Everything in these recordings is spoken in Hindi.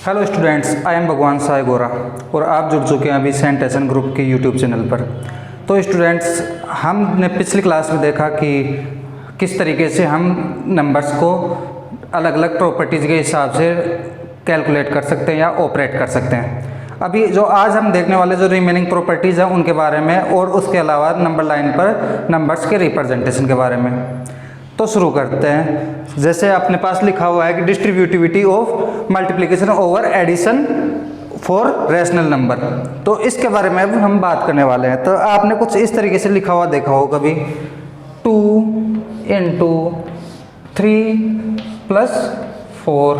हेलो स्टूडेंट्स, आई एम भगवान साय गोरा और आप जुड़ चुके हैं अभी सेंट एसन ग्रुप के यूट्यूब चैनल पर। तो स्टूडेंट्स, हमने पिछली क्लास में देखा कि किस तरीके से हम नंबर्स को अलग अलग प्रॉपर्टीज़ के हिसाब से कैलकुलेट कर सकते हैं या ऑपरेट कर सकते हैं। अभी जो आज हम देखने वाले जो रिमेनिंग प्रॉपर्टीज़ हैं उनके बारे में और उसके अलावा नंबर लाइन पर नंबर्स के रिप्रेजेंटेशन के बारे में। तो शुरू करते हैं। जैसे अपने पास लिखा हुआ है कि distributivity of multiplication over addition for rational number, तो इसके बारे में अब हम बात करने वाले हैं। तो आपने कुछ इस तरीके से लिखा हुआ देखा हो कभी, 2 इंटू 3 प्लस 4।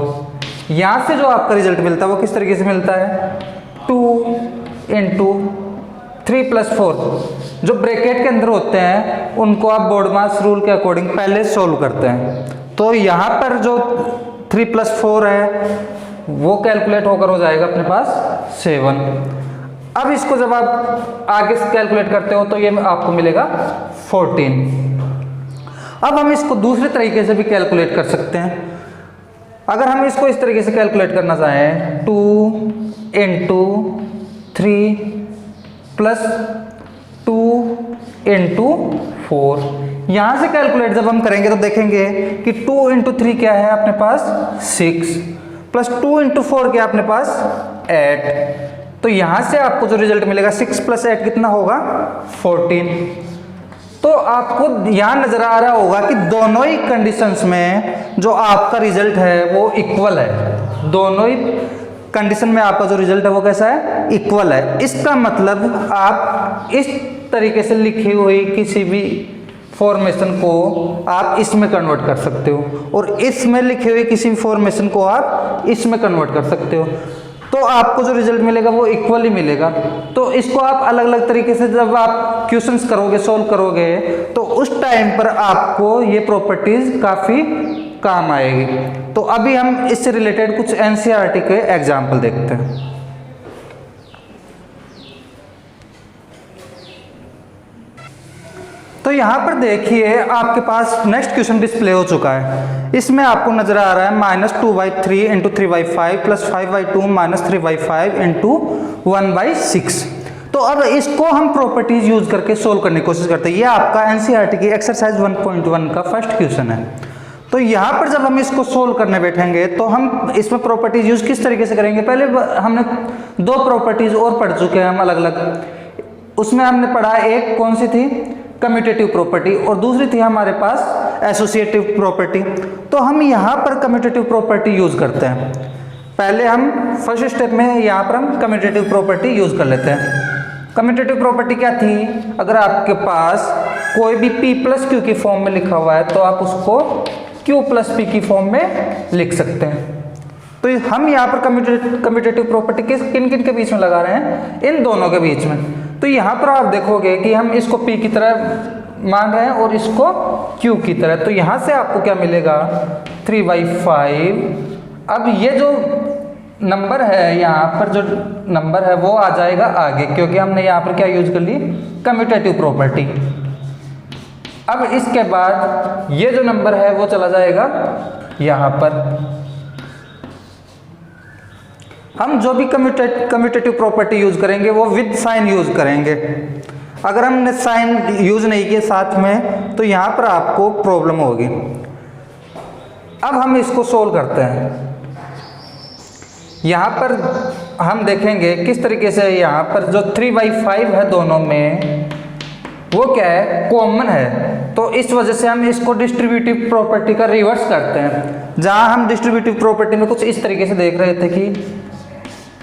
यहाँ से जो आपका रिजल्ट मिलता है वो किस तरीके से मिलता है, 2 इंटू 3 प्लस 4। जो ब्रैकेट के अंदर होते हैं उनको आप बोर्डमास रूल के अकॉर्डिंग पहले सोल्व करते हैं। तो यहाँ पर जो 3 प्लस 4 है वो कैलकुलेट होकर हो जाएगा अपने पास 7। अब इसको जब आप आगे से कैलकुलेट करते हो तो ये आपको मिलेगा 14। अब हम इसको दूसरे तरीके से भी कैलकुलेट कर सकते हैं। अगर हम इसको इस तरीके से कैलकुलेट करना चाहें, 2 इंटू 3 प्लस 2 इंटू 4। यहाँ से कैलकुलेट जब हम करेंगे तो देखेंगे कि 2 इंटू 3 क्या है अपने पास 6, प्लस 2 इंटू 4 क्या है अपने पास 8। तो यहाँ से आपको जो रिजल्ट मिलेगा 6 प्लस 8 कितना होगा 14। तो आपको यहाँ नजर आ रहा होगा कि दोनों ही कंडीशंस में जो आपका रिजल्ट है वो इक्वल है। दोनों ही कंडीशन में आपका जो रिजल्ट है वो कैसा है, इक्वल है। इसका मतलब आप इस तरीके से लिखी हुई किसी भी फॉर्मेशन को आप इसमें कन्वर्ट कर सकते हो और इसमें लिखी हुई किसी भी फॉर्मेशन को आप इसमें कन्वर्ट कर सकते हो। तो आपको जो रिजल्ट मिलेगा वो इक्वल ही मिलेगा। तो इसको आप अलग अलग तरीके से जब आप क्वेश्चंस करोगे, सोल्व करोगे, तो उस टाइम पर आपको ये प्रॉपर्टीज काफ़ी काम आएगी। तो अभी हम इससे रिलेटेड कुछ एनसीईआरटी के एग्जाम्पल देखते हैं। तो यहाँ पर देखिए आपके पास नेक्स्ट क्वेश्चन डिस्प्ले हो चुका है। इसमें आपको नजर आ रहा है -2/3 इंटू 3/5 प्लस 5/2 माइनस 3/5 इंटू 1/6। तो अब इसको हम प्रॉपर्टीज यूज करके सोल्व करने की कोशिश करते हैं। ये आपका एनसीईआरटी की एक्सरसाइज 1.1 का फर्स्ट क्वेश्चन है। तो यहाँ पर जब हम इसको सोल्व करने बैठेंगे तो हम इसमें प्रॉपर्टीज यूज किस तरीके से करेंगे। पहले हमने 2 प्रॉपर्टीज और पढ़ चुके हैं हम अलग अलग। उसमें हमने पढ़ा, एक कौन सी थी, कम्यूटेटिव प्रॉपर्टी, और दूसरी थी हमारे पास एसोसिएटिव प्रॉपर्टी। तो हम यहाँ पर कम्यूटेटिव प्रॉपर्टी यूज करते हैं। पहले हम फर्स्ट स्टेप में यहाँ पर हम कम्यूटेटिव प्रॉपर्टी यूज कर लेते हैं। कम्यूटेटिव प्रॉपर्टी क्या थी, अगर आपके पास कोई भी p प्लस क्यू की फॉर्म में लिखा हुआ है तो आप उसको q प्लस p की फॉर्म में लिख सकते हैं। तो हम यहाँ पर कम्यूटेटिव प्रॉपर्टी किन किन के बीच में लगा रहे हैं, इन दोनों के बीच में। तो यहाँ पर आप देखोगे कि हम इसको p की तरह मान रहे हैं और इसको q की तरह। तो यहाँ से आपको क्या मिलेगा 3/5। अब ये जो नंबर है, यहाँ पर जो नंबर है वो आ जाएगा आगे, क्योंकि हमने यहाँ पर क्या यूज कर ली, कम्यूटेटिव प्रॉपर्टी। अब इसके बाद ये जो नंबर है वो चला जाएगा यहाँ पर। हम जो भी कम्यूटेटिव प्रॉपर्टी यूज करेंगे वो विद साइन यूज करेंगे। अगर हमने साइन यूज नहीं किए साथ में तो यहाँ पर आपको प्रॉब्लम होगी। अब हम इसको सोल्व करते हैं। यहाँ पर हम देखेंगे किस तरीके से, यहाँ पर जो 3/5 है दोनों में वो क्या है, कॉमन है। तो इस वजह से हम इसको डिस्ट्रीब्यूटिव प्रॉपर्टी का रिवर्स करते हैं। जहाँ हम डिस्ट्रीब्यूटिव प्रॉपर्टी में कुछ इस तरीके से देख रहे थे कि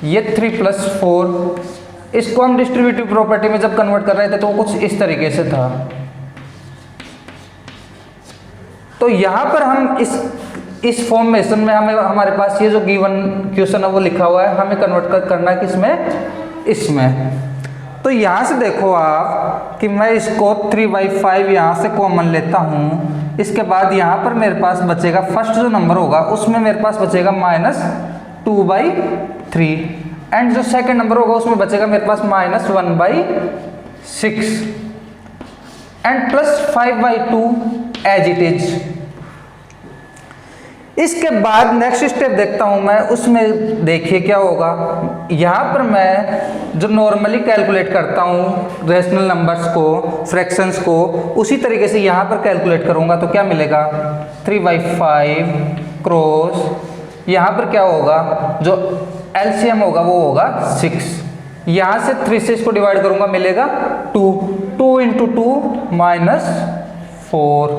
ये 3 प्लस 4, इसको हम डिस्ट्रीब्यूटिव प्रॉपर्टी में जब कन्वर्ट कर रहे थे तो वो कुछ इस तरीके से था। तो यहाँ पर हम इस फॉर्मेशन में हमारे पास ये जो गिवन क्वेश्चन है वो लिखा हुआ है, हमें कन्वर्ट करना है किसमें, इसमें। तो यहाँ से देखो आप कि मैं इसको 3/5 यहाँ से कॉमन लेता हूँ। इसके बाद यहाँ पर मेरे पास बचेगा, फर्स्ट जो नंबर होगा उसमें मेरे पास बचेगा -2/3 एंड जो सेकंड नंबर होगा उसमें बचेगा मेरे पास -1/6 and plus 5/2 as it is. इसके बाद नेक्स्ट स्टेप देखता हूं मैं, उसमें देखिए क्या होगा। यहाँ पर मैं जो नॉर्मली कैलकुलेट करता हूँ रेशनल नंबर्स को, फ्रैक्शंस को, उसी तरीके से यहाँ पर कैलकुलेट करूँगा तो क्या मिलेगा 3/5 क्रॉस, यहाँ पर क्या होगा जो एलसीएम होगा वो होगा 6। यहाँ से 3 से इसको डिवाइड करूँगा मिलेगा 2 × 2 -4।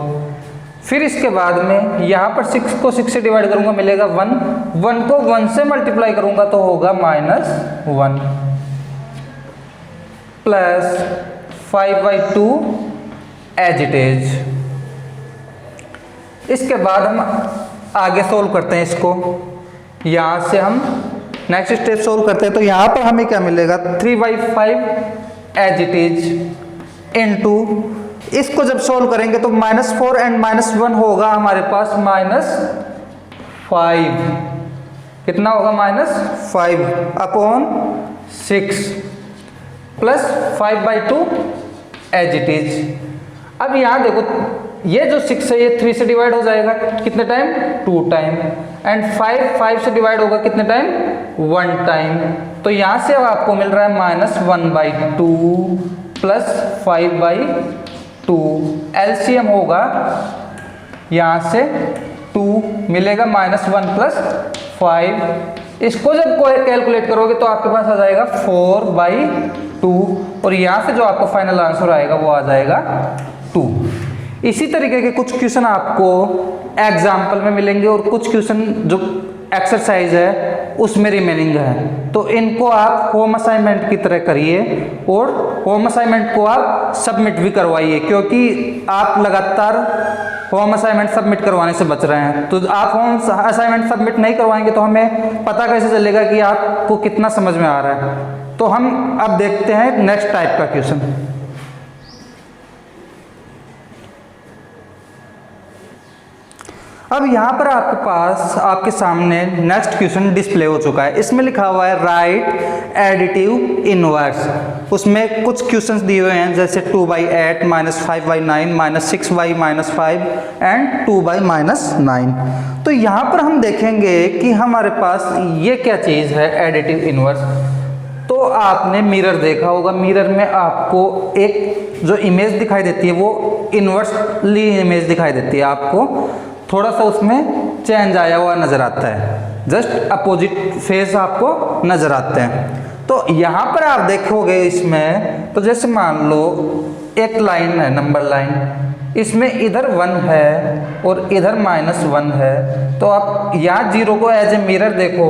फिर इसके बाद में यहाँ पर 6 को 6 से डिवाइड करूँगा मिलेगा 1, 1 को 1 से मल्टीप्लाई करूँगा तो होगा -1 प्लस 5/2 एज इट इज। इसके बाद हम आगे सोल्व करते हैं इसको। यहाँ से हम नेक्स्ट स्टेप सोल्व करते हैं तो यहाँ पर हमें क्या मिलेगा 3/5 एज इट इज इनटू, इसको जब सोल्व करेंगे तो -4 एंड -1 होगा हमारे पास -5। कितना होगा -5 upon 6 plus 5/2 as it is. अब यहाँ देखो ये जो 6 है ये 3 से डिवाइड हो जाएगा कितने टाइम 2 टाइम, एंड 5 से डिवाइड होगा कितने टाइम 1 टाइम। तो यहाँ से अब आपको मिल रहा है -1/2 प्लस 5/2, एलसीएम होगा यहाँ से 2 मिलेगा -1 प्लस 5। इसको जब कोई कैलकुलेट करोगे तो आपके पास आ जाएगा 4/2, और यहाँ से जो आपको फाइनल आंसर आएगा वो आ जाएगा 2। इसी तरीके के कुछ क्वेश्चन आपको एग्जाम्पल में मिलेंगे और कुछ क्वेश्चन जो एक्सरसाइज है उसमें रिमेनिंग है, तो इनको आप होम असाइनमेंट की तरह करिए और होम असाइनमेंट को आप सबमिट भी करवाइए, क्योंकि आप लगातार होम असाइनमेंट सबमिट करवाने से बच रहे हैं। तो आप होम असाइनमेंट सबमिट नहीं करवाएंगे तो हमें पता कैसे चलेगा कि आपको कितना समझ में आ रहा है। तो हम अब देखते हैं नेक्स्ट टाइप का क्वेश्चन। अब यहाँ पर आपके पास आपके सामने नेक्स्ट क्वेश्चन डिस्प्ले हो चुका है। इसमें लिखा हुआ है राइट एडिटिव इनवर्स। उसमें कुछ क्वेश्चंस दिए हुए हैं जैसे 2/8 -5/9 -6y -5 एंड 2/-9। तो यहाँ पर हम देखेंगे कि हमारे पास ये क्या चीज़ है एडिटिव इनवर्स। तो आपने मिरर देखा होगा, मिरर में आपको एक जो इमेज दिखाई देती है वो इनवर्सली इमेज दिखाई देती है, आपको थोड़ा सा उसमें चेंज आया हुआ नजर आता है, जस्ट अपोजिट फेस आपको नजर आते हैं। तो यहाँ पर आप देखोगे इसमें, तो जैसे मान लो एक लाइन है नंबर लाइन, इसमें इधर 1 है और इधर -1 है, तो आप यहाँ 0 को एज ए मिरर देखो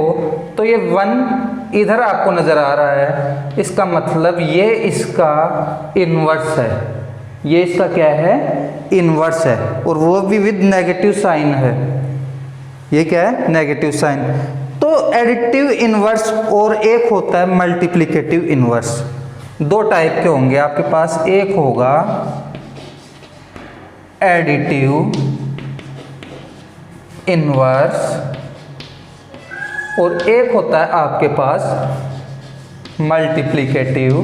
तो ये 1 इधर आपको नजर आ रहा है, इसका मतलब ये इसका इनवर्स है, ये इसका क्या है इनवर्स है, और वो भी विद नेगेटिव साइन है। ये क्या है नेगेटिव साइन। तो एडिटिव इनवर्स और एक होता है मल्टीप्लिकेटिव इनवर्स। दो टाइप के होंगे आपके पास, एक होगा एडिटिव इनवर्स और एक होता है आपके पास मल्टीप्लिकेटिव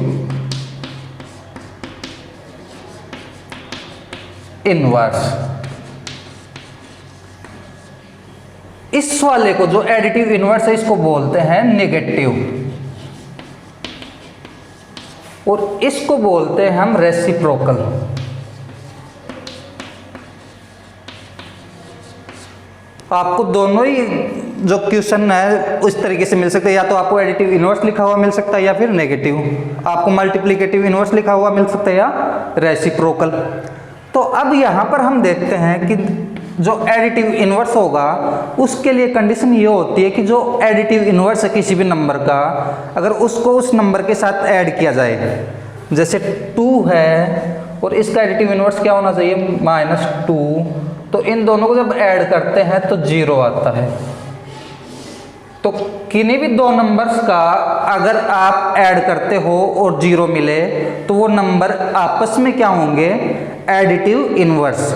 इनवर्स। इस वाले को जो एडिटिव इनवर्स है इसको बोलते हैं नेगेटिव, और इसको बोलते हैं हम रेसिप्रोकल। आपको दोनों ही जो क्वेश्चन है उस तरीके से मिल सकते हैं, या तो आपको एडिटिव इनवर्स लिखा हुआ मिल सकता है या फिर नेगेटिव, आपको मल्टीप्लिकेटिव इनवर्स लिखा हुआ मिल सकता है या रेसिप्रोकल। तो अब यहाँ पर हम देखते हैं कि जो एडिटिव इनवर्स होगा उसके लिए कंडीशन ये होती है कि जो एडिटिव इनवर्स है किसी भी नंबर का, अगर उसको उस नंबर के साथ ऐड किया जाए, जैसे 2 है और इसका एडिटिव इनवर्स क्या होना चाहिए -2, तो इन दोनों को जब ऐड करते हैं तो 0 आता है। तो किन्हीं भी दो नंबर्स का अगर आप ऐड करते हो और 0 मिले तो वो नंबर आपस में क्या होंगे एडिटिव इनवर्स।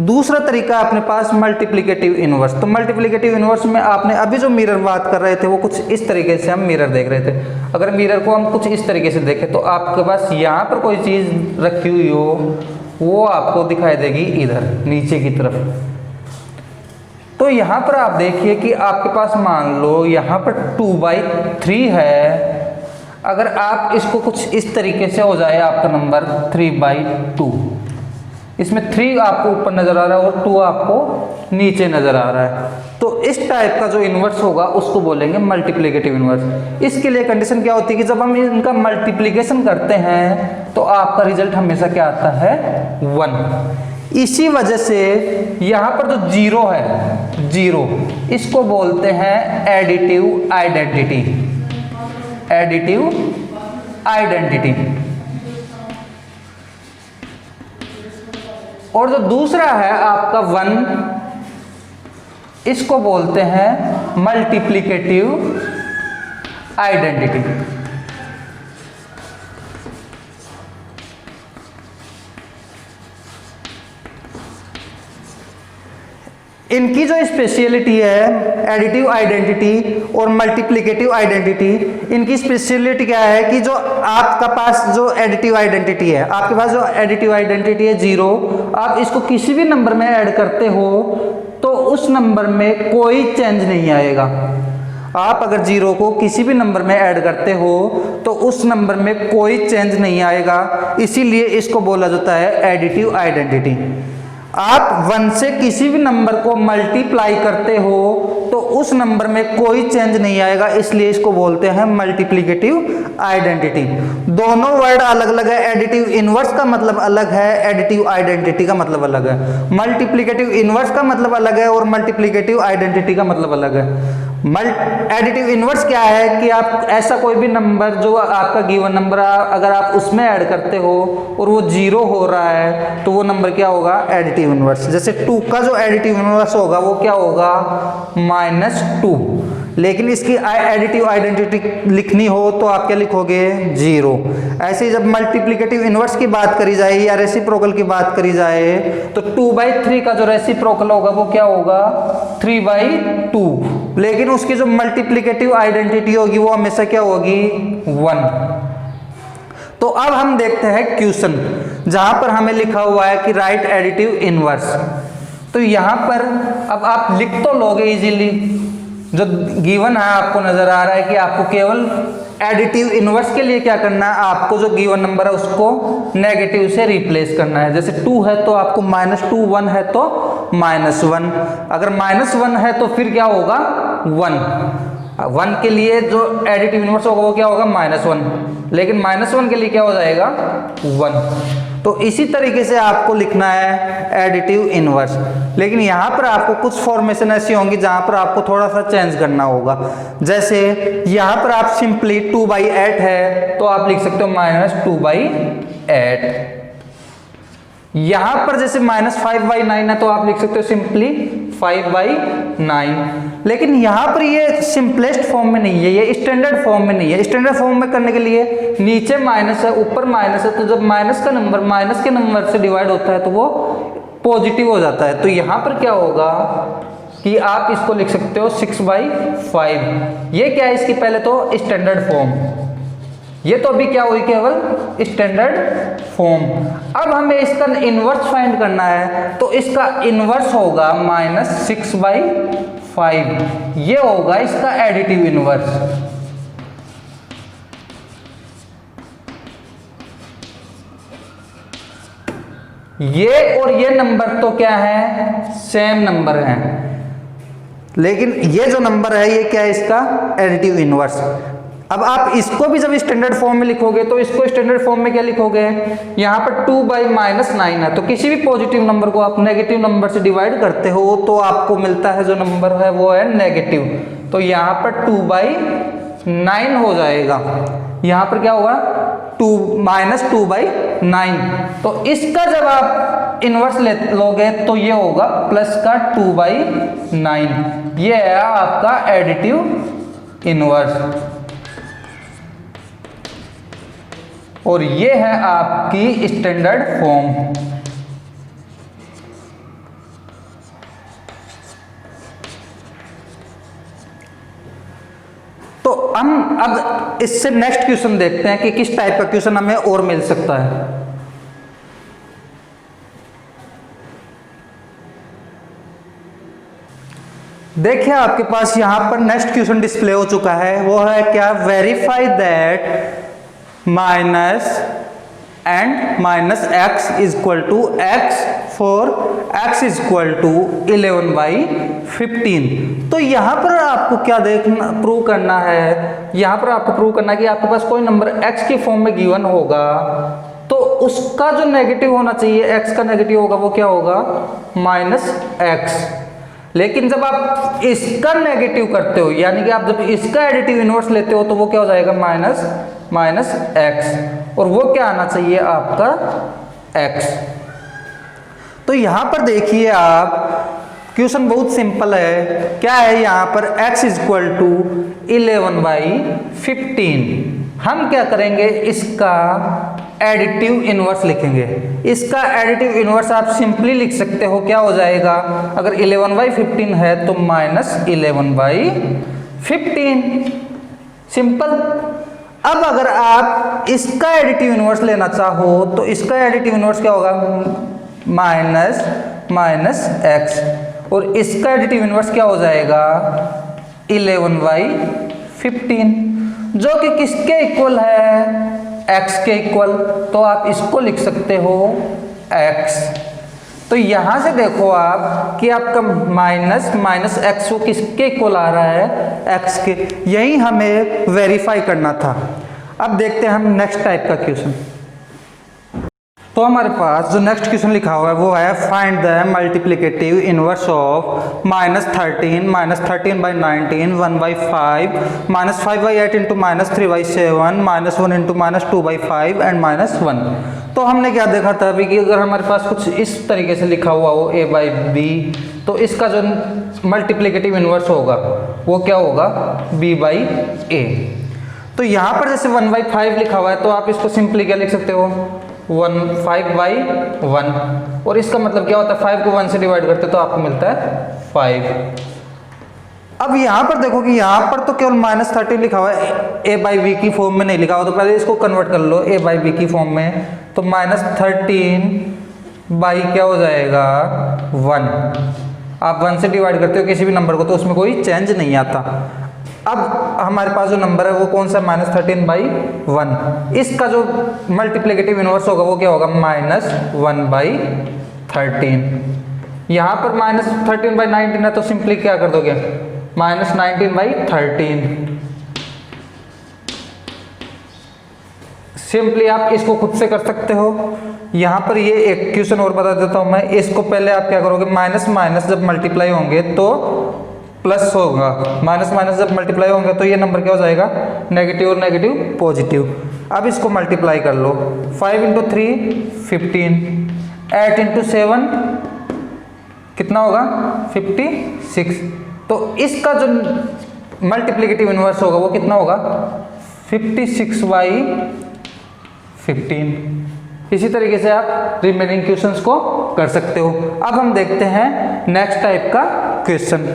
दूसरा तरीका अपने पास मल्टीप्लिकेटिव इनवर्स। तो मल्टीप्लिकेटिव इनवर्स में आपने अभी जो मिरर बात कर रहे थे वो कुछ इस तरीके से हम मिरर देख रहे थे। अगर मिरर को हम कुछ इस तरीके से देखें तो आपके पास यहाँ पर कोई चीज़ रखी हुई हो वो आपको दिखाई देगी इधर नीचे की तरफ। तो यहाँ पर आप देखिए कि आपके पास मान लो यहाँ पर 2/3 है। अगर आप इसको कुछ इस तरीके से हो जाए आपका नंबर 3/2, इसमें 3 आपको ऊपर नजर आ रहा है और 2 आपको नीचे नजर आ रहा है, तो इस टाइप का जो इन्वर्स होगा उसको बोलेंगे मल्टीप्लिकेटिव इन्वर्स। इसके लिए कंडीशन क्या होती है कि जब हम इनका मल्टीप्लिकेशन करते हैं तो आपका रिजल्ट हमेशा क्या आता है, 1। इसी वजह से यहाँ पर जो 0 है, 0, इसको बोलते हैं एडिटिव आइडेंटिटी, एडिटिव आइडेंटिटी। और जो दूसरा है आपका 1, इसको बोलते हैं मल्टीप्लिकेटिव आइडेंटिटी। इनकी जो स्पेशलिटी है एडिटिव आइडेंटिटी और मल्टीप्लिकेटिव आइडेंटिटी, इनकी स्पेशलिटी क्या है कि जो आपका पास जो एडिटिव आइडेंटिटी है, आपके पास जो एडिटिव आइडेंटिटी है 0, आप इसको किसी भी नंबर में ऐड करते हो तो उस नंबर में कोई चेंज नहीं आएगा। आप अगर 0 को किसी भी नंबर में ऐड करते हो तो उस नंबर में कोई चेंज नहीं आएगा, इसीलिए इसको बोला जाता है एडिटिव आइडेंटिटी। आप 1 से किसी भी नंबर को मल्टीप्लाई करते हो तो उस नंबर में कोई चेंज नहीं आएगा, इसलिए इसको बोलते हैं मल्टीप्लिकेटिव आइडेंटिटी। दोनों वर्ड अलग अलग है, एडिटिव इनवर्स का मतलब अलग है, एडिटिव आइडेंटिटी का मतलब अलग है। मल्टीप्लिकेटिव इनवर्स का मतलब अलग है और मल्टीप्लिकेटिव आइडेंटिटी का मतलब अलग है। एडिटिव इनवर्स क्या है कि आप ऐसा कोई भी नंबर जो आपका गिवन नंबर अगर आप उसमें ऐड करते हो और वो 0 हो रहा है तो वो नंबर क्या होगा, एडिटिव इनवर्स। जैसे 2 का जो एडिटिव इनवर्स होगा वो क्या होगा, -2। लेकिन इसकी एडिटिव आइडेंटिटी लिखनी हो तो आप क्या लिखोगे, 0। ऐसे ही जब मल्टीप्लिकेटिव इनवर्स की बात करी जाए या रेसिप्रोकल की बात करी जाए तो 2/3 का जो रेसिप्रोकल होगा वो क्या होगा, 3/2। लेकिन उसकी जो मल्टीप्लिकेटिव आइडेंटिटी होगी वो हमेशा क्या होगी, 1। तो अब हम देखते हैं क्वेश्चन जहां पर हमें लिखा हुआ है कि राइट एडिटिव इनवर्स। तो यहां पर अब आप लिख तो लोगे इजीली, जो गिवन है आपको नजर आ रहा है कि आपको केवल एडिटिव इनवर्स के लिए क्या करना है, आपको जो गिवन नंबर है उसको नेगेटिव से रिप्लेस करना है। जैसे 2 है तो आपको -2, 1 है तो -1, अगर -1 है तो फिर क्या होगा, 1 के लिए जो एडिटिव इनवर्स होगा वो क्या होगा, -1, लेकिन -1 के लिए क्या हो जाएगा, 1। तो इसी तरीके से आपको लिखना है एडिटिव इनवर्स। लेकिन यहाँ पर आपको कुछ फॉर्मेशन ऐसी होंगी जहाँ पर आपको थोड़ा सा चेंज करना होगा। जैसे यहाँ पर आप सिंपली 2/8 है तो आप लिख सकते हो -2/8। यहाँ पर जैसे -5/9 है तो आप लिख सकते हो सिंपली 5/9। लेकिन यहाँ पर ये सिंपलेस्ट फॉर्म में नहीं है, ये स्टैंडर्ड फॉर्म में नहीं है। स्टैंडर्ड फॉर्म में करने के लिए नीचे माइनस है ऊपर माइनस है, तो जब माइनस का नंबर माइनस के नंबर से डिवाइड होता है तो वो पॉजिटिव हो जाता है। तो यहाँ पर क्या होगा कि आप इसको लिख सकते हो 6/5। ये क्या है, इसकी पहले तो स्टैंडर्ड फॉर्म, ये तो अभी क्या हुई, केवल स्टैंडर्ड फॉर्म। अब हमें इसका इनवर्स फाइंड करना है तो इसका इनवर्स होगा -6/5, ये होगा इसका एडिटिव इनवर्स। ये और ये नंबर तो क्या है, सेम नंबर है, लेकिन ये जो नंबर है ये क्या है, इसका एडिटिव इनवर्स। अब आप इसको भी जब स्टैंडर्ड फॉर्म में लिखोगे तो इसको स्टैंडर्ड फॉर्म में क्या लिखोगे, यहाँ पर 2/-9 है, तो किसी भी पॉजिटिव नंबर को आप नेगेटिव नंबर से डिवाइड करते हो तो आपको मिलता है जो नंबर है वो है नेगेटिव। तो यहाँ पर 2/9 हो जाएगा, यहाँ पर क्या होगा, -2/9। तो इसका जब आप इनवर्स लोगे तो ये होगा प्लस का 2/9, ये है आपका एडिटिव इनवर्स। और ये है आपकी स्टैंडर्ड फॉर्म। तो हम अब इससे नेक्स्ट क्वेश्चन देखते हैं कि किस टाइप का क्वेश्चन हमें और मिल सकता है। देखिए आपके पास यहाँ पर नेक्स्ट क्वेश्चन डिस्प्ले हो चुका है, वो है क्या, verify that minus and minus x is equal to x for x is equal to 11/15। तो यहाँ पर आपको क्या देखना, प्रूव करना है, यहाँ पर आपको प्रूव करना है कि आपके पास कोई नंबर x के फॉर्म में गिवन होगा तो उसका जो नेगेटिव होना चाहिए, x का नेगेटिव होगा, वो क्या होगा, माइनस एक्स। लेकिन जब आप इसका नेगेटिव करते हो, यानी कि आप जब इसका एडिटिव इनवर्स लेते हो तो वो क्या हो जाएगा, माइनस एक्स, और वो क्या आना चाहिए आपका x। तो यहां पर देखिए आप, क्वेश्चन बहुत सिंपल है, क्या है यहाँ पर x इज इक्वल टू 11/15। हम क्या करेंगे, इसका एडिटिव इनवर्स लिखेंगे। इसका एडिटिव इनवर्स आप सिंपली लिख सकते हो, क्या हो जाएगा, अगर 11/15 है तो माइनस 11/15, सिंपल। अब अगर आप इसका एडिटिव इनवर्स लेना चाहो तो इसका एडिटिव इनवर्स क्या होगा, माइनस एक्स, और इसका एडिटिव इनवर्स क्या हो जाएगा, 11/15, जो कि किसके इक्वल है, x के इक्वल। तो आप इसको लिख सकते हो x। तो यहां से देखो आप कि आपका माइनस एक्स वो किसके इक्वल आ रहा है, x के। यही हमें वेरीफाई करना था। अब देखते हैं हम नेक्स्ट टाइप का क्वेश्चन। तो हमारे पास जो नेक्स्ट क्वेश्चन लिखा हुआ है वो है, find the multiplicative inverse of -13 -13/19 1/5 -5/8 into -3/7 -1 into -2/5 and -1। तो हमने क्या देखा था अभी कि अगर हमारे पास कुछ इस तरीके से लिखा हुआ हो a/b, तो इसका जो मल्टीप्लिकेटिव इनवर्स होगा वो क्या होगा, b/a। तो यहाँ पर जैसे 1/5 लिखा हुआ है तो आप इसको सिंपली क्या लिख सकते हो, 5/1, और इसका मतलब क्या होता है, 5 को 1 से डिवाइड करते तो आपको मिलता है 5। अब यहाँ पर देखो कि यहाँ पर तो केवल -13 लिखा हुआ है, a/b की फॉर्म में नहीं लिखा हुआ, तो पहले इसको कन्वर्ट कर लो a/b की फॉर्म में। तो -13 क्या हो जाएगा, 1। आप 1 से डिवाइड करते हो किसी भी नंबर को तो उसमें कोई चेंज नहीं आता। अब हमारे पास जो नंबर है वो कौन सा, -13/1। इसका जो मल्टीप्लिकेटिव इनवर्स होगा वो क्या होगा, -1/13। यहाँ पर -13/19 है तो सिंपली क्या कर दोगे, -19/13। सिंपली आप इसको खुद से कर सकते हो। यहाँ पर ये एक क्वेश्चन और बता देता हूँ मैं, इसको पहले आप क्या करोगे, माइनस जब मल्टीप्लाई होंगे तो प्लस होगा, माइनस जब मल्टीप्लाई होंगे तो ये नंबर क्या हो जाएगा, नेगेटिव और नेगेटिव पॉजिटिव। अब इसको मल्टीप्लाई कर लो, 5 × 3 15, 8 × 7 कितना होगा, 56। तो इसका जो मल्टीप्लिकेटिव इनवर्स होगा वो कितना होगा, 56/15। इसी तरीके से आप रिमेनिंग क्वेश्चंस को कर सकते हो। अब हम देखते हैं नेक्स्ट टाइप का क्वेश्चन।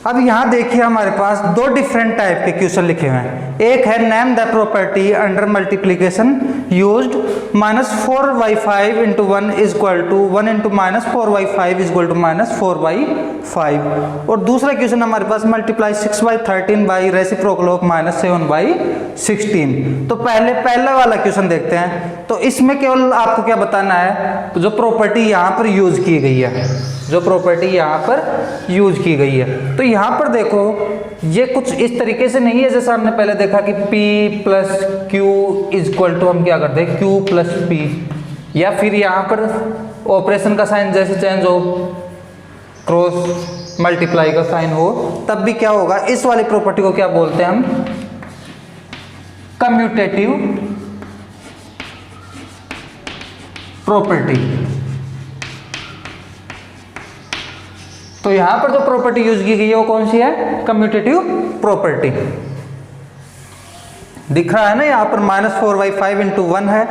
अब यहाँ देखिए हमारे पास दो डिफरेंट टाइप के क्वेश्चन लिखे हुए हैं। एक है name the property under multiplication used -4/5 × 1 is equal to 1 × -4/5 is equal to -4/5। और दूसरा क्वेश्चन हमारे पास मल्टीप्लाई 6/13 बाई रेसिप्रोकल ऑफ -7/16। तो पहला वाला क्वेश्चन देखते हैं। तो इसमें केवल आपको क्या बताना है, तो जो प्रॉपर्टी यहाँ पर यूज की गई है, जो प्रॉपर्टी यहाँ पर यूज की गई है। तो यहाँ पर देखो ये कुछ इस तरीके से नहीं है जैसा हमने पहले देखा कि P + Q is equal to हम क्या करते हैं, Q + P, या फिर यहाँ पर ऑपरेशन का साइन जैसे चेंज हो, क्रॉस मल्टीप्लाई का साइन हो, तब भी क्या होगा, इस वाली प्रॉपर्टी को क्या बोलते हैं हम, कम्यूटेटिव प्रॉपर्टी। तो यहां पर जो प्रॉपर्टी यूज की गई है वो कौन सी है, कम्यूटेटिव प्रॉपर्टी। दिख रहा है ना यहाँ पर -4/5 × 1 है,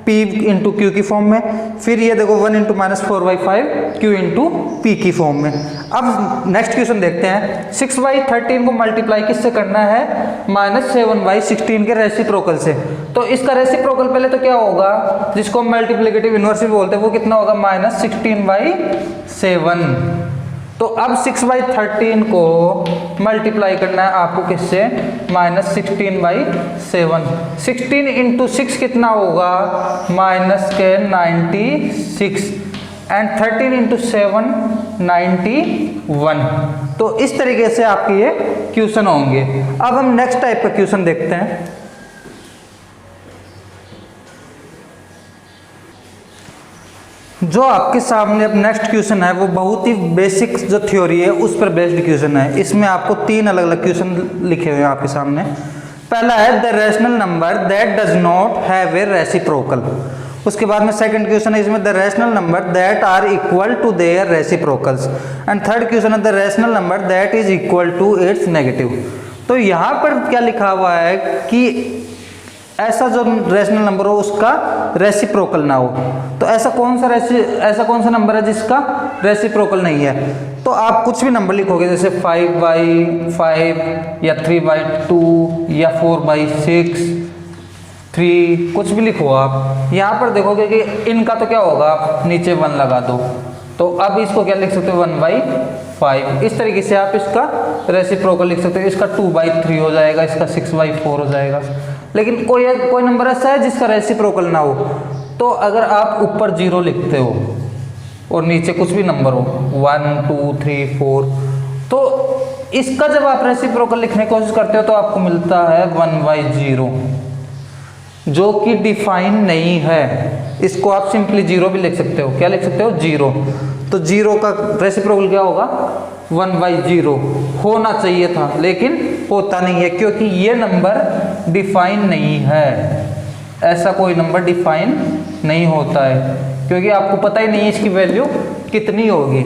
P इंटू क्यू की फॉर्म में, फिर ये देखो 1 इंटू -4/5 Q इंटू P की फॉर्म में। अब नेक्स्ट क्वेश्चन देखते हैं। 6/13 को मल्टीप्लाई किससे करना है? -7/16 के रेसिप्रोकल से। तो इसका रेसिप्रोकल पहले तो क्या होगा, जिसको हम मल्टीप्लिकेटिव इनवर्स भी बोलते हैं, वो कितना होगा? -16/7। तो अब 6/13 को मल्टीप्लाई करना है आपको किससे? -16/7। 16 इंटू 6 कितना होगा? -96 एंड 13 इंटू 7 91। तो इस तरीके से आपके ये क्वेश्चन होंगे। अब हम नेक्स्ट टाइप का क्वेश्चन देखते हैं। जो आपके सामने अब नेक्स्ट क्वेश्चन है वो बहुत ही बेसिक जो थ्योरी है उस पर बेस्ड क्वेश्चन है। इसमें आपको 3 अलग अलग क्वेश्चन लिखे हुए हैं आपके सामने। पहला है the rational number that does not have a reciprocal. उसके बाद में सेकंड क्वेश्चन है इसमें the rational number that are equal to their reciprocals. And third question है the rational number that is equal to its negative. तो यहाँ पर क्या लिखा हुआ है कि ऐसा जो रैशनल नंबर हो उसका रेसिप्रोकल ना हो। तो ऐसा कौन सा नंबर है जिसका रेसिप्रोकल नहीं है? तो आप कुछ भी नंबर लिखोगे, जैसे 5/5 या 3/2 या 4/6, 3, कुछ भी लिखो आप। यहाँ पर देखोगे कि इनका तो क्या होगा, नीचे 1 लगा दो। तो अब इसको क्या लिख सकते हो? 1/5। इस तरीके से आप इसका रेसिप्रोकल लिख सकते हो। इसका 2/3 हो जाएगा, इसका 6/4 हो जाएगा। लेकिन कोई नंबर ऐसा है जिसका रेसिप्रोकल ना हो। तो अगर आप ऊपर 0 लिखते हो और नीचे कुछ भी नंबर हो 1 2 3 4, तो इसका जब आप रेसिप्रोकल लिखने की कोशिश करते हो तो आपको मिलता है 1/0, जो कि डिफाइन नहीं है। इसको आप सिंपली 0 भी लिख सकते हो। क्या लिख सकते हो? 0। तो 0 का रेसिप्रोकल क्या होगा? 1/0 होना चाहिए था, लेकिन होता नहीं है क्योंकि ये नंबर डिफाइन नहीं है। ऐसा कोई नंबर डिफाइन नहीं होता है क्योंकि आपको पता ही नहीं है इसकी वैल्यू कितनी होगी।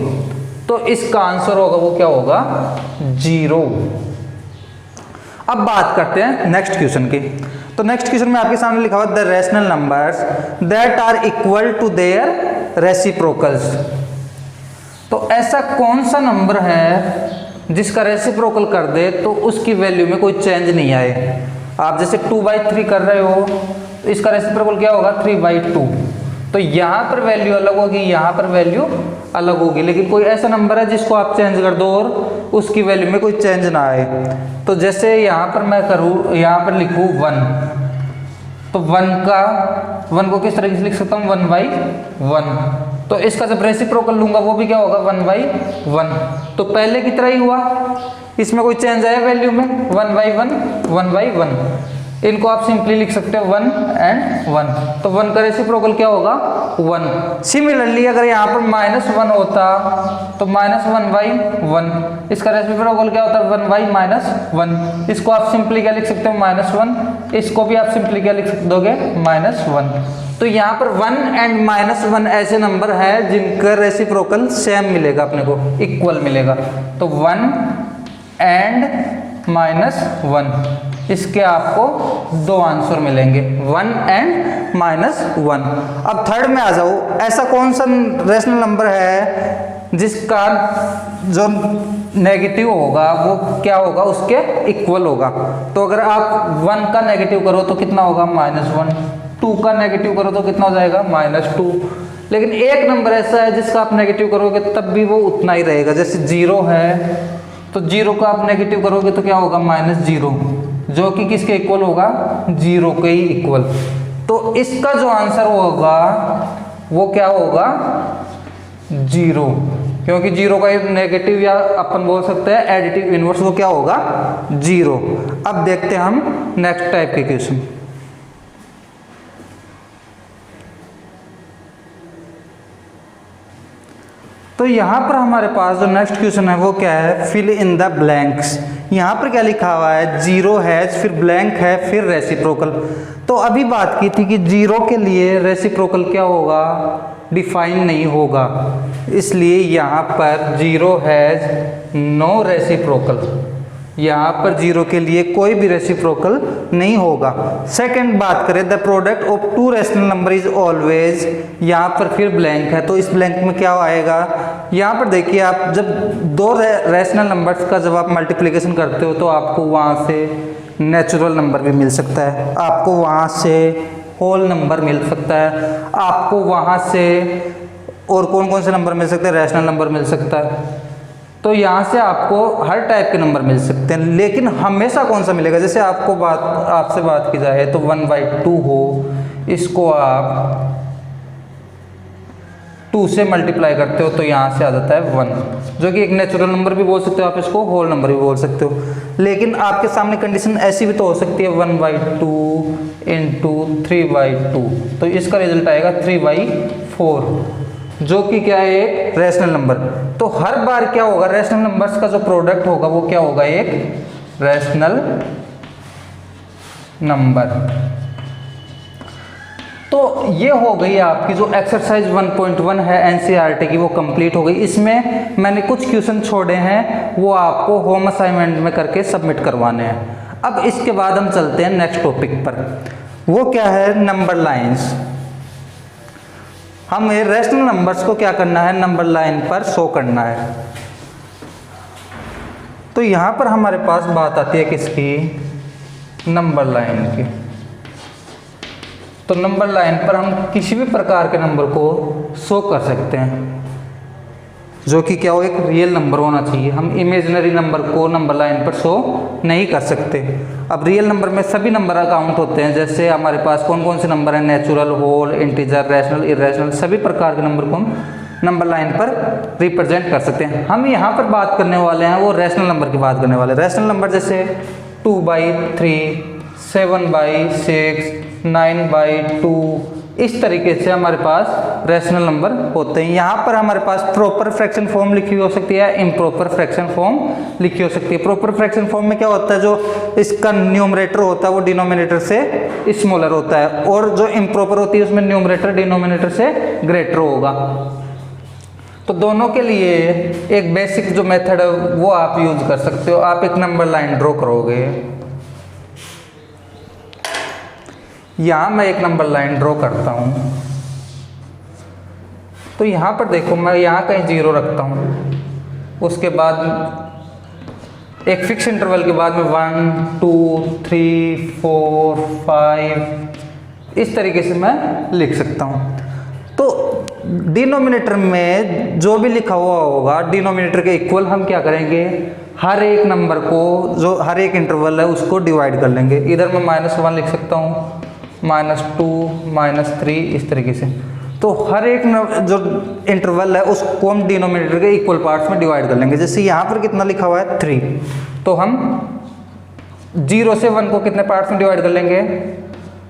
तो इसका आंसर होगा वो क्या होगा? 0। अब बात करते हैं नेक्स्ट क्वेश्चन की। तो नेक्स्ट क्वेश्चन में आपके सामने लिखा हुआ the rational numbers that are equal to their reciprocals. तो ऐसा कौन सा नंबर है जिसका रेसिप्रोकल कर दे तो उसकी वैल्यू में कोई चेंज नहीं आए? आप जैसे 2/3 कर रहे हो तो इसका रेसिप्रोकल क्या होगा? 3/2। तो यहाँ पर वैल्यू अलग होगी, यहाँ पर वैल्यू अलग होगी, लेकिन कोई ऐसा नंबर है जिसको आप चेंज कर दो और उसकी वैल्यू में कोई चेंज ना आए। तो जैसे यहाँ पर मैं करूँ, यहाँ पर लिखूँ 1, तो 1 को किस तरीके से लिख सकता हूँ? 1/1। तो इसका जब रेसिप्रोकल लूंगा वो भी क्या होगा? 1/1। तो पहले की तरह ही हुआ, इसमें कोई चेंज आया वैल्यू में? 1/1 1/1। इनको आप सिंपली लिख सकते हो 1 and 1। तो 1 का रेसिप्रोकल क्या होगा? 1। सिमिलरली अगर यहाँ पर -1 होता तो -1/1, इसका रेसिप्रोकल क्या होता? 1/-1। इसको आप सिंपली क्या लिख सकते हो? -1। इसको भी आप सिंपली क्या लिख दोगे? -1। तो यहाँ पर 1 and -1 ऐसे नंबर है जिनका रेसिप्रोकल सेम मिलेगा, अपने को इक्वल मिलेगा। तो 1 and -1, इसके आपको 2 आंसर मिलेंगे, 1 and -1। अब थर्ड में आ जाओ। ऐसा कौन सा रैशनल नंबर है जिसका जो नेगेटिव होगा वो क्या होगा? उसके इक्वल होगा। तो अगर आप 1 का नेगेटिव करो तो कितना होगा? -1। 2 का नेगेटिव करो तो कितना हो जाएगा? -2। लेकिन एक नंबर ऐसा है जिसका आप नेगेटिव करोगे तब भी वो उतना ही रहेगा। जैसे 0 है तो 0 का आप नेगेटिव करोगे तो क्या होगा? -0, जो कि किसके इक्वल होगा? 0 के ही इक्वल। तो इसका जो आंसर होगा वो क्या होगा? 0, क्योंकि 0 का नेगेटिव या अपन बोल सकते हैं एडिटिव इनवर्स, वो क्या होगा? 0। अब देखते हैं हम नेक्स्ट टाइप के क्वेश्चन। तो यहाँ पर हमारे पास जो नेक्स्ट क्वेश्चन है वो क्या है? Fill in the blanks. यहाँ पर क्या लिखा हुआ है? 0 है, फिर ब्लैंक है, फिर रेसिप्रोकल। तो अभी बात की थी कि 0 के लिए रेसिप्रोकल क्या होगा? डिफाइन नहीं होगा, इसलिए यहाँ पर 0 हैज नो रेसिप्रोकल। यहाँ पर 0 के लिए कोई भी रेसिप्रोकल नहीं होगा। सेकंड बात करें, the product of to rational number is always, यहाँ पर फिर ब्लैंक है, तो इस ब्लैंक में क्या आएगा, यहाँ पर देखिए आप जब दो रैशनल नंबर्स का जब आप मल्टीप्लिकेशन करते हो तो आपको वहाँ से नेचुरल नंबर भी मिल सकता है, आपको वहाँ से होल नंबर मिल सकता है, आपको वहाँ से और कौन कौन से नंबर मिल सकते हैं, रैशनल नंबर मिल सकता है। तो यहाँ से आपको हर टाइप के नंबर मिल सकते हैं, लेकिन हमेशा कौन सा मिलेगा, जैसे आपसे बात की जाए तो 1/2 हो, इसको आप 2 से मल्टीप्लाई करते हो तो यहाँ से आ जाता है 1, जो कि एक नेचुरल नंबर भी बोल सकते हो, आप इसको होल नंबर भी बोल सकते हो। लेकिन आपके सामने कंडीशन ऐसी भी तो हो सकती है 1/2 इंटू 3/2, तो इसका रिजल्ट आएगा 3/4, जो कि क्या है, एक रैशनल नंबर। तो हर बार क्या होगा, रैशनल नंबर्स का जो प्रोडक्ट होगा वो क्या होगा, एक रैशनल नंबर। तो ये हो गई आपकी जो एक्सरसाइज 1.1 है एनसीईआरटी की, वो कंप्लीट हो गई। इसमें मैंने कुछ क्वेश्चन छोड़े हैं, वो आपको होम असाइनमेंट में करके सबमिट करवाने हैं। अब इसके बाद हम चलते हैं नेक्स्ट टॉपिक पर, वो क्या है, नंबर लाइंस। हमें रैशनल नंबर्स को क्या करना है, नंबर लाइन पर शो करना है। तो यहाँ पर हमारे पास बात आती है किसकी, नंबर लाइन की। तो नंबर लाइन पर हम किसी भी प्रकार के नंबर को शो कर सकते हैं, जो कि क्या हो, एक रियल नंबर होना चाहिए। हम इमेजिनरी नंबर को नंबर लाइन पर शो नहीं कर सकते। अब रियल नंबर में सभी नंबर अकाउंट होते हैं, जैसे हमारे पास कौन कौन से नंबर हैं, natural, whole, integer, rational, irrational, सभी प्रकार के नंबर को हम नंबर लाइन पर रिप्रेजेंट कर सकते हैं। हम यहाँ पर बात करने वाले हैं वो रैशनल नंबर की बात करने वाले हैं। रैशनल नंबर जैसे 2/3, 7/6, 9/2, इस तरीके से हमारे पास रैशनल नंबर होते हैं। यहाँ पर हमारे पास प्रॉपर फ्रैक्शन फॉर्म लिखी हो सकती है, इम्प्रॉपर फ्रैक्शन फॉर्म लिखी हो सकती है। प्रॉपर फ्रैक्शन फॉर्म में क्या होता है, जो इसका न्यूमरेटर होता है वो डिनोमिनेटर से स्मॉलर होता है, और जो इम्प्रॉपर होती है उसमें न्यूमरेटर डिनोमिनेटर से ग्रेटर होगा। तो दोनों के लिए एक बेसिक जो मेथड है वो आप यूज कर सकते हो। आप एक नंबर लाइन ड्रॉ करोगे, यहाँ मैं एक नंबर लाइन ड्रॉ करता हूँ, तो यहाँ पर देखो मैं यहाँ कहीं 0 रखता हूँ, उसके बाद एक फिक्स इंटरवल के बाद में 1 2 3 4 5 इस तरीके से मैं लिख सकता हूँ। तो डिनोमिनेटर में जो भी लिखा हुआ होगा डिनोमिनेटर के इक्वल हम क्या करेंगे, हर एक नंबर को, जो हर एक इंटरवल है उसको डिवाइड कर लेंगे। इधर मैं -1 लिख सकता हूँ, -2, -3, इस तरीके से। तो हर एक जो इंटरवल है उसको हम डिनोमिनेटर के इक्वल पार्ट्स में डिवाइड कर लेंगे। जैसे यहाँ पर कितना लिखा हुआ है 3, तो हम 0 से 1 को कितने पार्ट्स में डिवाइड कर लेंगे,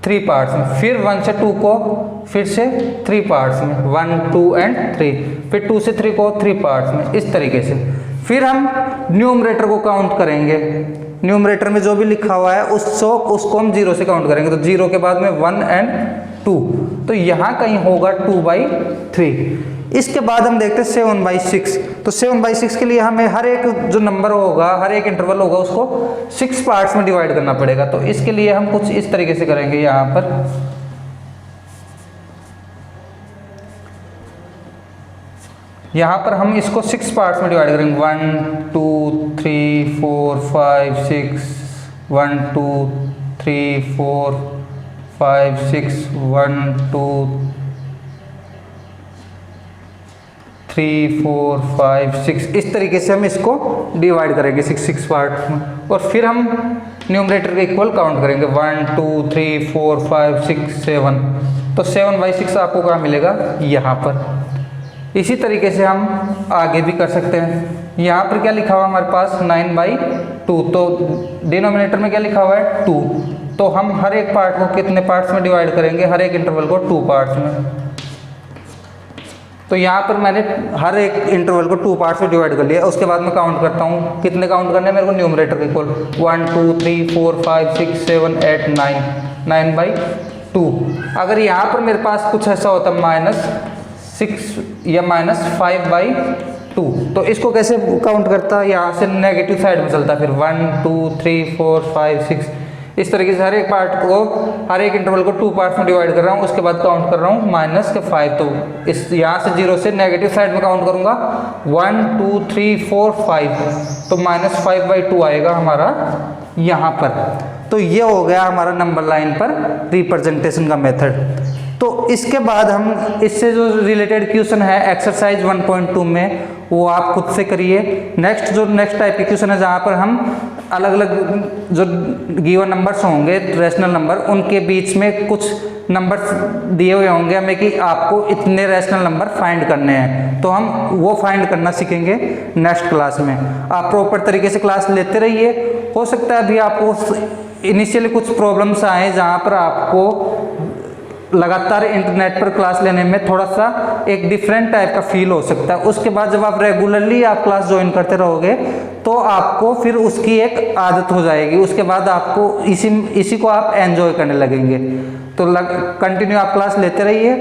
3 पार्ट्स में। फिर 1 से 2 को फिर से 3 पार्ट्स में, 1 2 एंड 3। फिर 2 से 3 को 3 पार्ट्स में, इस तरीके से। फिर हम न्यूमरेटर को काउंट करेंगे, न्यूमरेटर में जो भी लिखा हुआ है उसको हम 0 से काउंट करेंगे। तो 0 के बाद में 1 एंड 2, तो यहाँ कहीं होगा 2/3। इसके बाद हम देखते हैं 7/6। तो 7/6 के लिए हमें हर एक जो नंबर होगा, हर एक इंटरवल होगा, उसको 6 पार्ट्स में डिवाइड करना पड़ेगा। तो इसके लिए हम कुछ इस तरीके से करेंगे। यहाँ पर हम इसको 6 पार्ट्स में डिवाइड करेंगे, 1 2 3 4 5 6, 1 2 3 4 5 6, 1 2 3 4 5 6, इस तरीके से हम इसको डिवाइड करेंगे 6 पार्ट में। और फिर हम न्यूमरेटर के इक्वल काउंट करेंगे, 1 2 3 4 5 6 7। तो 7/6 आपको क्या मिलेगा, यहाँ पर। इसी तरीके से हम आगे भी कर सकते हैं। यहाँ पर क्या लिखा हुआ हमारे पास 9/2, तो डिनोमिनेटर में क्या लिखा हुआ है 2, तो हम हर एक पार्ट को कितने पार्ट्स में डिवाइड करेंगे, हर एक इंटरवल को 2 पार्ट्स में। तो यहाँ पर मैंने हर एक इंटरवल को 2 पार्ट्स में डिवाइड कर लिया। उसके बाद मैं काउंट करता हूँ, कितने काउंट करने हैं मेरे को, न्यूमरेटर के इक्वल 1 2 3 4 5 6 7 8 9, 9/2। अगर यहाँ पर मेरे पास कुछ ऐसा होता -6 या -5/2, 2। तो इसको कैसे काउंट करता है, यहाँ से नेगेटिव साइड में चलता है, फिर 1 2 3 4 5 6 इस तरीके से हर एक पार्ट को, हर एक इंटरवल को 2 पार्ट्स में डिवाइड कर रहा हूँ। उसके बाद काउंट कर रहा हूँ -5। तो इस यहाँ से 0 से नेगेटिव साइड में काउंट करूँगा 1 2 3 4 5, तो -5/2 आएगा हमारा यहाँ पर। तो ये हो गया हमारा नंबर लाइन पर रिप्रेजेंटेशन का मेथड। तो इसके बाद हम इससे जो रिलेटेड क्वेश्चन है एक्सरसाइज 1.2 में, वो आप खुद से करिए। नेक्स्ट टाइप के क्वेश्चन है जहाँ पर हम अलग अलग जो गिवन नंबर्स होंगे रेशनल नंबर, उनके बीच में कुछ नंबर्स दिए हुए होंगे हमें कि आपको इतने रेशनल नंबर फाइंड करने हैं, तो हम वो फाइंड करना सीखेंगे नेक्स्ट क्लास में। आप प्रॉपर तरीके से क्लास लेते रहिए। हो सकता है अभी आपको इनिशियली कुछ प्रॉब्लम्स आए जहाँ पर आपको लगातार इंटरनेट पर क्लास लेने में थोड़ा सा एक डिफरेंट टाइप का फील हो सकता है। उसके बाद जब आप रेगुलरली आप क्लास ज्वाइन करते रहोगे तो आपको फिर उसकी एक आदत हो जाएगी। उसके बाद आपको इसी को आप एंजॉय करने लगेंगे। तो कंटिन्यू आप क्लास लेते रहिए।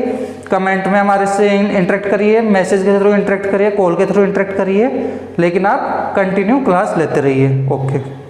कमेंट में हमारे से इंटरेक्ट करिए, मैसेज के थ्रू इंटरेक्ट करिए, कॉल के थ्रू इंटरेक्ट करिए, लेकिन आप कंटिन्यू क्लास लेते रहिए। ओके।